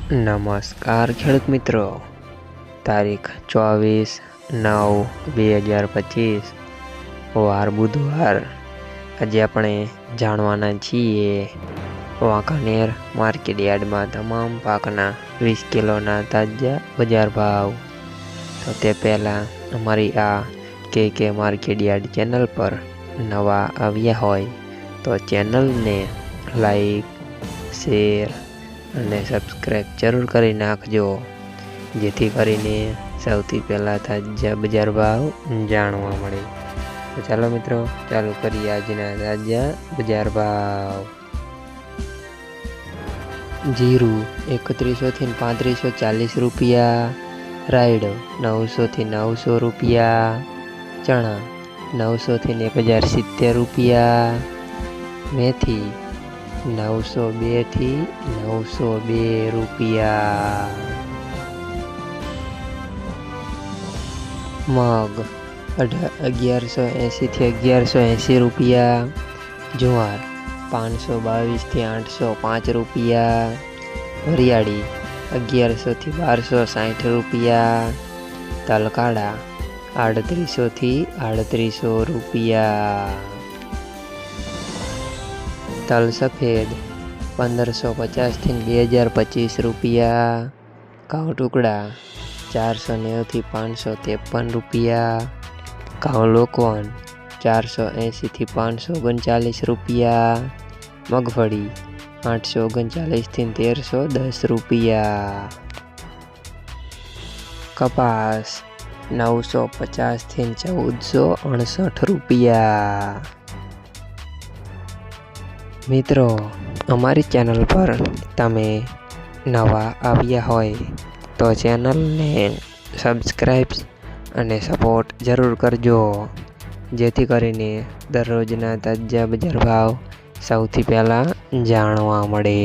નમસ્કાર ખેડૂત મિત્રો, તારીખ 24/9/2025 વાર બુધવાર। આજે આપણે જાણવાના છીએ વાંકાનેર માર્કેટ યાર્ડમાં તમામ પાકના 20 કિલોના તાજા બજાર ભાવ। તો તે પહેલાં અમારી આ કે માર્કેટ યાર્ડ ચેનલ પર નવા આવ્યા હોય તો ચેનલને લાઈક, શેર અને સબસ્ક્રાઈબ જરૂર કરી નાખજો, જેથી કરીને સૌથી પહેલાં તાજા બજાર ભાવ જાણવા મળે। તો ચાલો મિત્રો, ચાલુ કરીએ આજના તાજા બજાર ભાવ। જીરું 3100 થી 3540 રૂપિયા, રાયડો 900 થી 900 રૂપિયા, ચણા 900 થી 1070 રૂપિયા, મેથી 902 થી 902 રૂપિયા, મગ 1180 થી 1180 રૂપિયા, જુવાર 522 થી 805 રૂપિયા, વરિયાળી 1100 થી 1260 રૂપિયા, તલકાડા 3800 થી 3800 રૂપિયા, તલ સફેદ 1550 થી 2025 રૂપિયા, ઘઉં ટુકડા 490 થી 553 રૂપિયા, ઘઉં લોકવન 480 થી 539 રૂપિયા, મગફળી 839 થી 1310 રૂપિયા, કપાસ 950 થી 1468 રૂપિયા। મિત્રો, અમારી ચેનલ પર તમે નવા આવ્યા હોય તો ચેનલને સબસ્ક્રાઈબ અને સપોર્ટ જરૂર કરજો, જેથી કરીને દરરોજના તાજા બજાર ભાવ સૌથી પહેલાં જાણવા મળે।